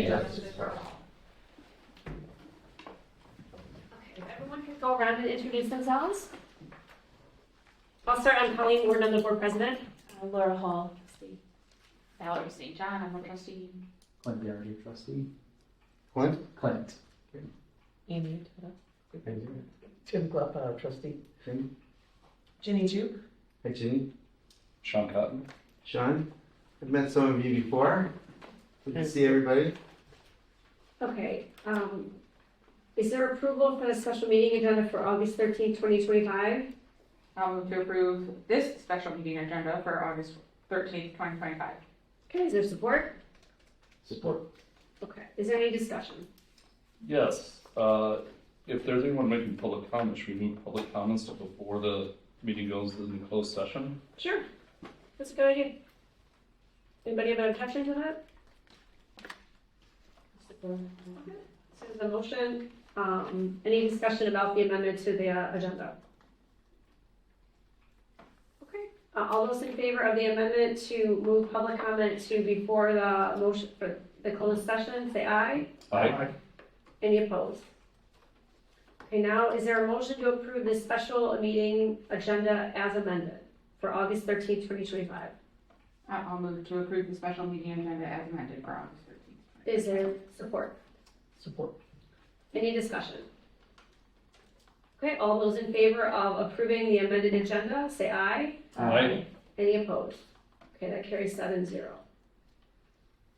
Justice for all. Okay, if everyone can go around and introduce themselves. I'll start. I'm Colleen, Worden, the board president. Laura Hall, trustee. Valarie St. John, I'm a trustee. Clint, Derringer, trustee. Clint? Clint. Amy Tuttle. Tim Klepp, trustee. Ginny? Ginny Jeup. Hey, Ginny. Sean Cotton. Sean? I've met some of you before. Good to see everybody. Okay, is there approval for the special meeting agenda for August 13th, 2025? I'll move to approve this special meeting agenda for August 13th, 2025. Okay, is there support? Support. Okay, is there any discussion? Yes, if there's anyone making public comments, should we move public comments to before the meeting goes into closed session? Sure, that's a good idea. Anybody have an objection to that? Okay. So there's a motion, any discussion about the amendment to the agenda? Okay, all those in favor of the amendment to move public comment to before the motion for the closed session, say aye. Aye. Any opposed? Okay, now is there a motion to approve this special meeting agenda as amended for August 13th, 2025? I'll move to approve the special meeting agenda as amended for August 13th. Is there support? Support. Any discussion? Okay, all those in favor of approving the amended agenda, say aye. Aye. Any opposed? Okay, that carries 7-0.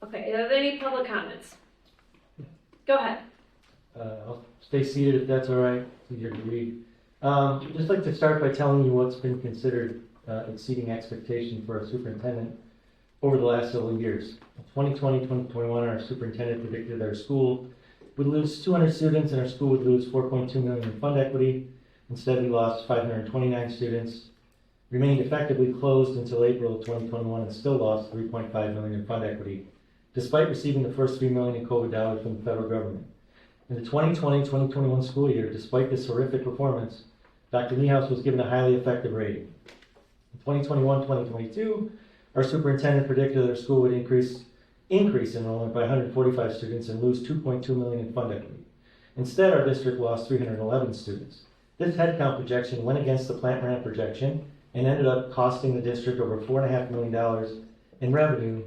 Okay, are there any public comments? Go ahead. I'll stay seated if that's all right. It's easier to read. Just like to start by telling you what's been considered exceeding expectation for our superintendent over the last several years. In 2020, 2021, our superintendent predicted our school would lose 200 students and our school would lose $4.2 million in fund equity. Instead, we lost 529 students, remained effectively closed until April of 2021 and still lost $3.5 million in fund equity, despite receiving the first $3 million in COVID dollars from the federal government. In the 2020-2021 school year, despite this horrific performance, Dr. Niehaus was given a highly effective rating. In 2021-2022, our superintendent predicted that our school would increase enrollment by 145 students and lose $2.2 million in fund equity. Instead, our district lost 311 students. This headcount projection went against the plant ramp projection and ended up costing the district over $4.5 million in revenue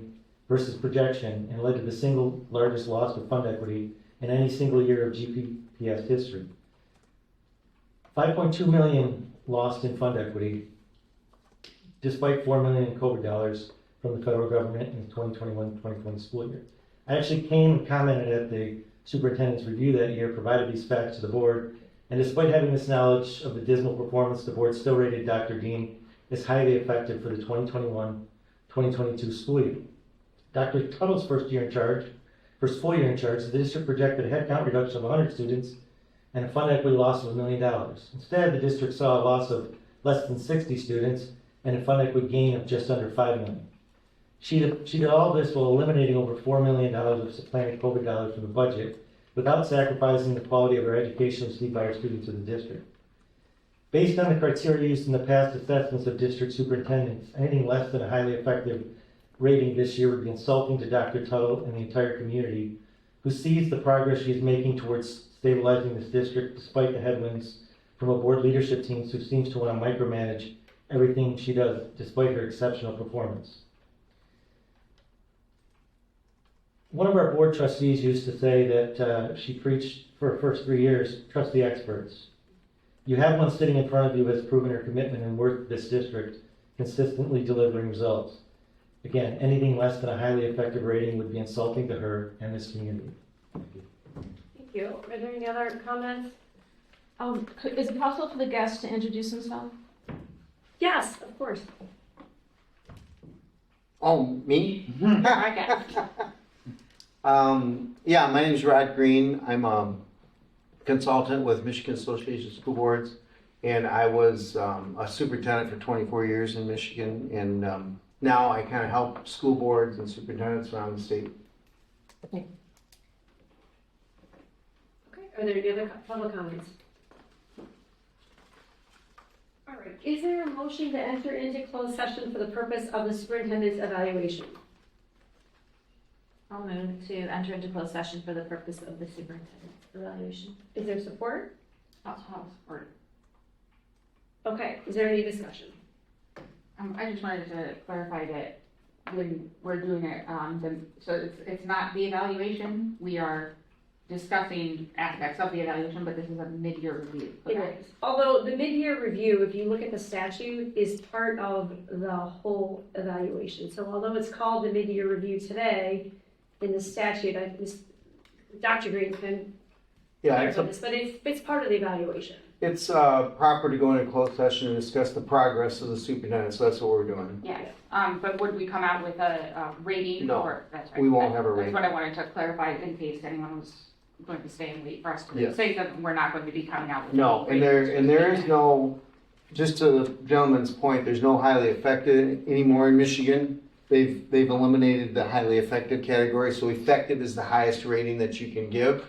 versus projection and led to the single largest loss of fund equity in any single year of GPPS history. $5.2 million lost in fund equity, despite $4 million in COVID dollars from the federal government in the 2021-2020 school year. I actually came and commented at the superintendent's review that year, provided these facts to the board, and despite having this knowledge of the dismal performance, the board still rated Dr. Dean as highly effective for the 2021-2022 school year. Dr. Tuttle's first full year in charge, the district projected a headcount reduction of 100 students and a fund equity loss of $1 million. Instead, the district saw a loss of less than 60 students and a fund equity gain of just under $5 million. She did all this while eliminating over $4 million of supplanted COVID dollars from the budget without sacrificing the quality of our education received by our students in the district. Based on the criteria used in the past assessments of district superintendents, anything less than a highly effective rating this year would be insulting to Dr. Tuttle and the entire community, who sees the progress she is making towards stabilizing this district despite the headwinds from a board leadership team who seems to want to micromanage everything she does despite her exceptional performance. One of our board trustees used to say that she preached for her first 3 years, trust the experts. You have one sitting in front of you who has proven her commitment and worth this district, consistently delivering results. Again, anything less than a highly effective rating would be insulting to her and this community. Thank you. Thank you. Are there any other comments? Is it possible for the guest to introduce himself? Yes, of course. Oh, me? Okay. Yeah, my name is Rod Green. I'm a consultant with Michigan Association of School Boards, and I was a superintendent for 24 years in Michigan, and now I kind of help school boards and superintendents around the state. Okay, are there any other public comments? All right, is there a motion to enter into closed session for the purpose of the superintendent's evaluation? I'll move to enter into closed session for the purpose of the superintendent's evaluation. Is there support? I'll support. Okay, is there any discussion? I just wanted to clarify that when we're doing it, so it's not the evaluation, we are discussing aspects of the evaluation, but this is a mid-year review. It is. Although the mid-year review, if you look at the statute, is part of the whole evaluation. So although it's called the mid-year review today, in the statute, Dr. Green can Yeah, clarify this, but it's part of the evaluation. it's proper to go into closed session and discuss the progress of the superintendent, so that's what we're doing. Yes, but would we come out with a rating? No, or that's right. we won't have a rating. That's what I wanted to clarify in case anyone was going to stay and wait for us to Yes. say that we're not going to be coming out with. No, and there is no, just to the gentleman's point, there's no highly affected anymore in Michigan. They've eliminated the highly affected category, so effective is the highest rating that you can give.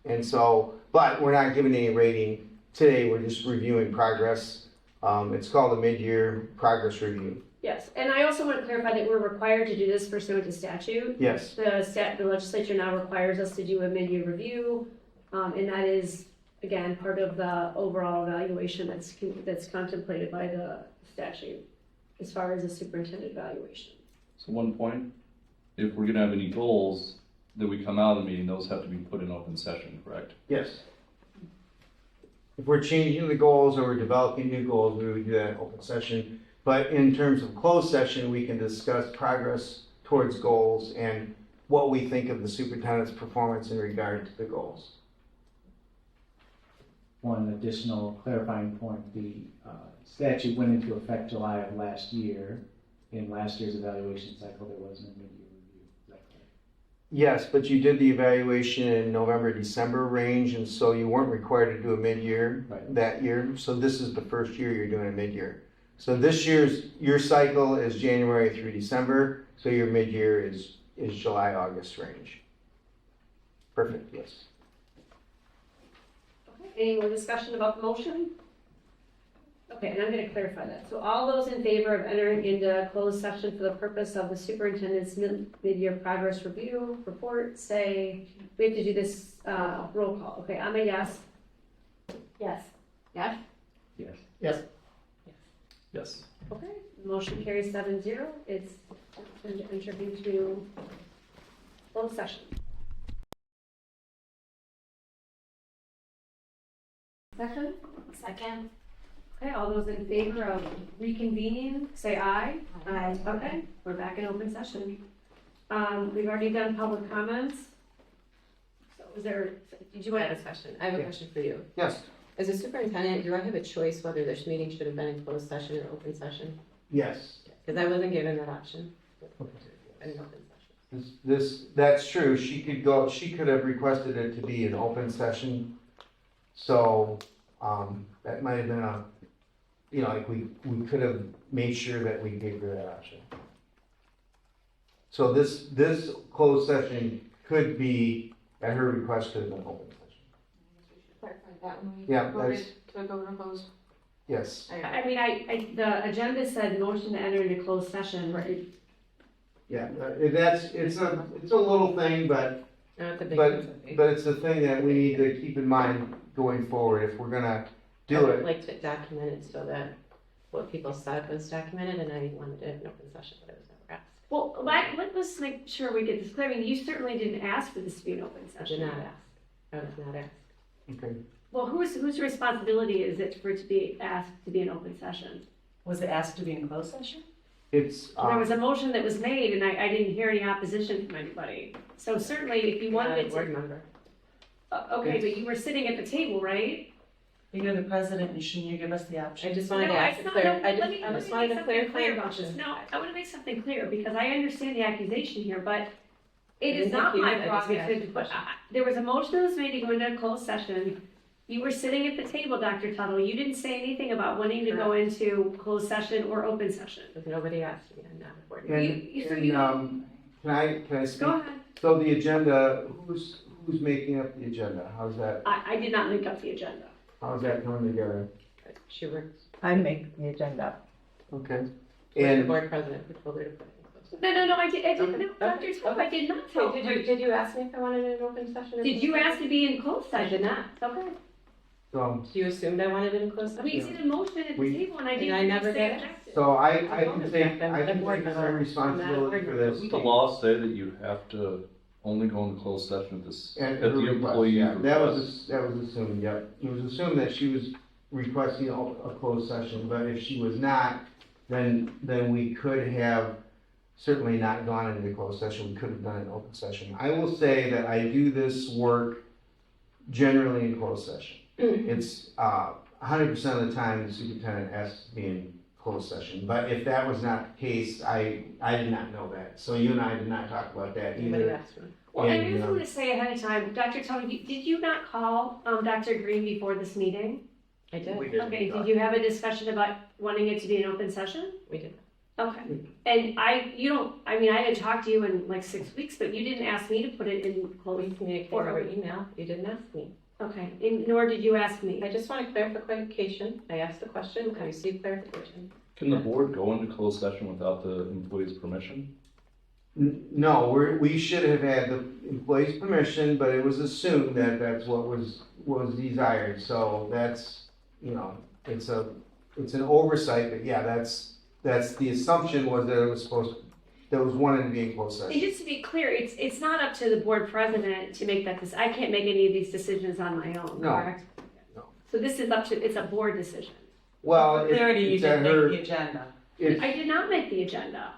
And so, but we're not giving any rating today, we're just reviewing progress. It's called a mid-year progress review. Yes, and I also want to clarify that we're required to do this pursuant to statute. Yes, The legislature now requires us to do a mid-year review, and that is, again, part of the overall evaluation that's contemplated by the statute as far as the superintendent evaluation. So one point, if we're gonna have any goals that we come out of the meeting, those have to be put in open session, correct? yes. If we're changing the goals or we're developing new goals, we would do that in open session. But in terms of closed session, we can discuss progress towards goals and what we think of the superintendent's performance in regard to the goals. One additional clarifying point, the statute went into effect July of last year. In last year's evaluation cycle, there was no mid-year review. Is that correct? Yes, but you did the evaluation in November, December range, and so you weren't required to do a mid-year Right. that year. So this is the first year you're doing a mid-year. So this your cycle is January through December, so your mid-year is July, August range. Perfect, yes. Okay, any more discussion about the motion? Okay, and I'm going to clarify that. So all those in favor of entering into closed session for the purpose of the superintendent's mid-year progress review report, say, we have to do this roll call. Okay, I'm a yes. Yes. Yes? Yes. Yes. Yes. Okay, motion carries 7-0. It's entered into closed session. Second? Second. Okay, all those in favor of reconvening, say aye. Aye. Okay, we're back in open session. We've already done public comments. So is there, did you I want have a question. I have a question for you. Yes. As a superintendent, do I have a choice whether this meeting should have been in closed session or open session? Yes. Because I wasn't given that option. In open session. That's true. She could have requested it to be an open session. So, that might have been like we could have made sure that we gave her that option. So this closed session could be, at her request, could have been open session. Clarify that when we Yeah, voted to go to close. Yes. I mean, the agenda said motion to enter into closed session, right? Yeah, it's a little thing, but No, it's a big But- one. but it's the thing that we need to keep in mind going forward if we're gonna I do would it. like to document it so that what people said was documented, and I wanted it in open session, but it was never asked. Well, let's make sure we get this clear. I mean, you certainly didn't ask for this to be an open I did session. not ask. I was not asked. Okay. Well, whose responsibility is it for it to be asked to be an open session? Was it asked to be in closed session? It's, There was a motion that was made and I didn't hear any opposition from anybody. So certainly if you wanted Not a it board to, member. okay, but you were sitting at the table, right? You're the president, and shouldn't you give us the option? I just wanted No, to ask it's a not- clear, no, I let just, me- I let just me wanted make to something clarify clear a about this. motion. No, I want to make something clear because I understand the accusation here, but it is didn't not think you my did. I just prerogative. asked a But question. there was a motion that was made to go into a closed session. You were sitting at the table, Dr. Tuttle. You didn't say anything about wanting to go into closed session or open session. Because nobody asked me, I'm not a board member. and can I speak? Go ahead. So the agenda, who's making up the agenda? How's that I did not make up the agenda. coming together? She works, I make the agenda. Okay. the And board president who told her to put it in closed No, I did, no, Okay, Dr. Tuttle, I did not tell. Did you ask me if I wanted an open session? Did you ask to be in closed I session? did not. Okay. So, You assumed I wanted it in closed We session? did a motion at the We- table and I And didn't. I never say did. objective. so I I can don't take, object. I'm I a can board take member. some responsibility for this. Doesn't the law say that you have to only go into closed session at At the her request, employee's yeah. That request? was assumed, yep. It was assumed that she was requesting a closed session, but if she was not, then we could have certainly not gone into closed session, we could have done an open session. I will say that I do this work generally in closed session. It's 100% of the time the superintendent has to be in closed session, but if that was not the case, I did not know that. So you and I did not talk about that Anybody either. asked me? Well, I And, just want to say ahead of time, Dr. Tuttle, did you not call, Dr. Green before this meeting? I did. We did. Okay, did you have a discussion about wanting it to be an open session? We did. Okay, and I haven't talked to you in like 6 weeks, but you didn't ask me to put it in We closed. communicated over email. You didn't ask me. Okay, and nor did you ask me. I just want clarification. I asked the question. I received clarification. Can the board go into closed session without the employee's permission? No, we should have had the employee's permission, but it was assumed that that's what was desired, so that's, it's an oversight, but yeah, that's the assumption was that it was that was wanted to be in closed And session. just to be clear, it's not up to the board president to make that decision. I can't make any of these decisions on my own, No. correct? No. So this is it's a board decision. Well, For clarity, you it's at didn't her, make the agenda. it's, I did not make the agenda.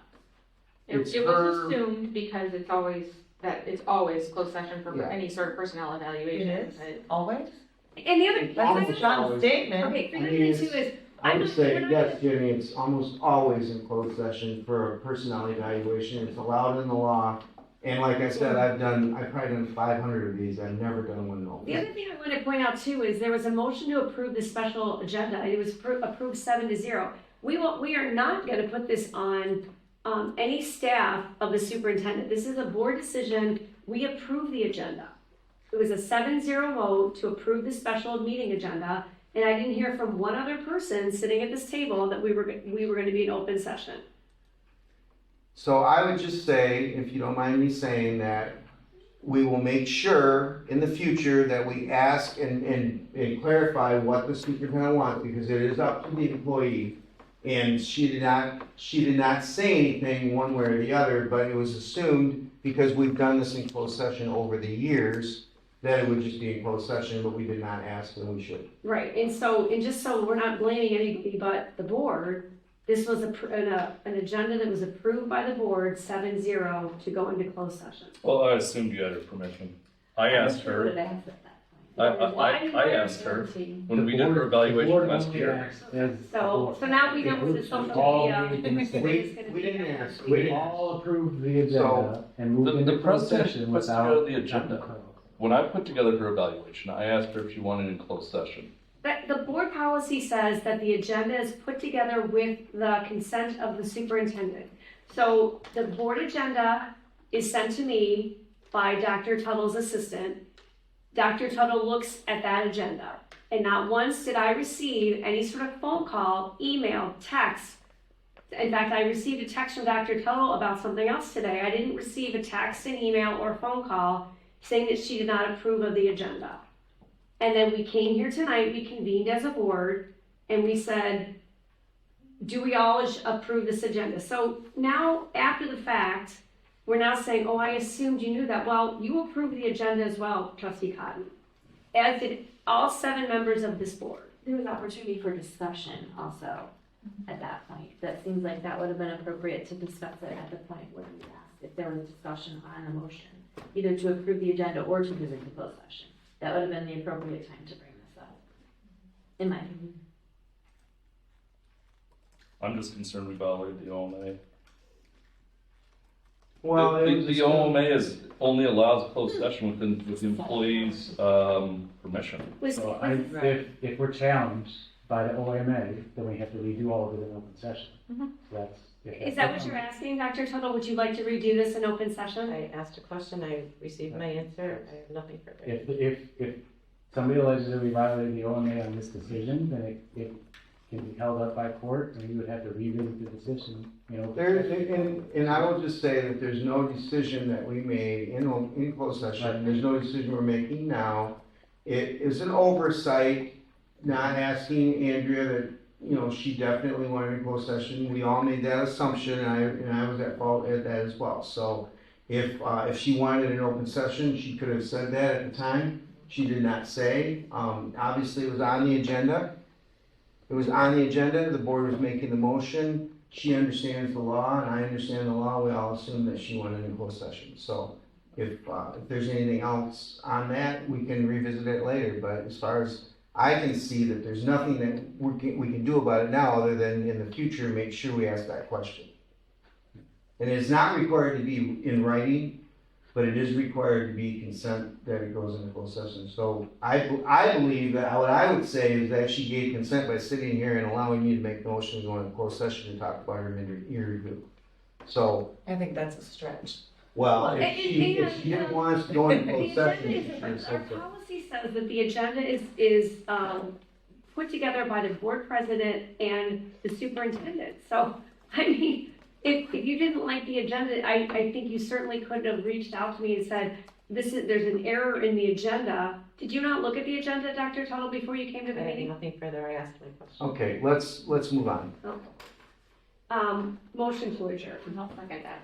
It's It was her- assumed because it's always closed session for Yeah. any sort of personnel evaluation. It is? But Always? And the other, That's Almost a strong always. statement. okay, the I other mean, thing too is, I I'm would not, say, we're not yes, Jimmy, it's almost always in closed session for a personnel evaluation, it's allowed in the law. And like I said, I've probably done 500 of these, I've never done one in The open. other thing I want to point out too is there was a motion to approve the special agenda. It was approved 7-0. We are not going to put this on any staff of the superintendent. This is a board decision. We approve the agenda. It was a 7-0 vote to approve the special meeting agenda, and I didn't hear from one other person sitting at this table that we were going to be in open session. So I would just say, if you don't mind me saying that, we will make sure in the future that we ask and clarify what the superintendent wants, because it is up to the employee. And she did not say anything one way or the other, but it was assumed, because we've done this in closed session over the years, that it would just be in closed session, but we did not ask, and we should. Right, and just so we're not blaming anybody but the board, this was an agenda that was approved by the board, 7-0, to go into closed session. Well, I assumed you had her permission. I asked her, I asked her, when we did her evaluation last year. So now we know it's a social media. We didn't ask. We all approved the agenda and moved The into closed president session puts without. together the agenda. When I put together her evaluation, I asked her if she wanted in closed session. The board policy says that the agenda is put together with the consent of the superintendent. So the board agenda is sent to me by Dr. Tuttle's assistant. Dr. Tuttle looks at that agenda, and not once did I receive any sort of phone call, email, text. In fact, I received a text from Dr. Tuttle about something else today. I didn't receive a text, an email, or a phone call saying that she did not approve of the agenda. And then we came here tonight, we convened as a board, and we said, do we all approve this agenda? So now, after the fact, we're now saying, oh, I assumed you knew that. Well, you approved the agenda as well, Trustee Cotton, as did all 7 members of this board. There was opportunity for discussion also at that point. That seems like that would have been appropriate to discuss it at the point when we asked if there was discussion on the motion, either to approve the agenda or to move into closed session. That would have been the appropriate time to bring this up, in my opinion. I'm just concerned we violated the OMA. Well, it was The OMA only allows closed session with the employee's permission. So if we're challenged by the OMA, then we have to redo all of it in open session. So that's. Is that what you're asking, Dr. Tuttle? Would you like to redo this in open session? I asked a question, I received my answer, I have nothing further. If somebody alleges that we violated the OMA on this decision, then can be held up by court, or you would have to revisit the decision, you know. And I will just say that there's no decision that we made in closed session, there's no decision we're making now. It is an oversight, not asking Andrea that, you know, she definitely wanted a closed session. We all made that assumption, and I was at fault at that as well. So if she wanted an open session, she could have said that at the time. She did not say. Obviously, it was on the agenda. It was on the agenda, the board was making the motion. She understands the law, and I understand the law. We all assume that she wanted an closed session. So if there's anything else on that, we can revisit it later. But as far as I can see, that there's nothing that we can do about it now, other than in the future, make sure we ask that question. And it's not required to be in writing, but it is required to be consent that it goes into closed session. So I believe that what I would say is that she gave consent by sitting here and allowing me to make the motion to go into closed session and talk about her mid-year review. So, I think that's a stretch. well, Well, if she didn't want us to go into closed session, she should have Our said so. policy says that the agenda is put together by the board president and the superintendent. So, I mean, if you didn't like the agenda, I think you certainly could have reached out to me and said, there's an error in the agenda. Did you not look at the agenda, Dr. Tuttle, before you came to the I have meeting? nothing further, I asked my question. Okay, let's move on. Motion to adjourn. I'll second that.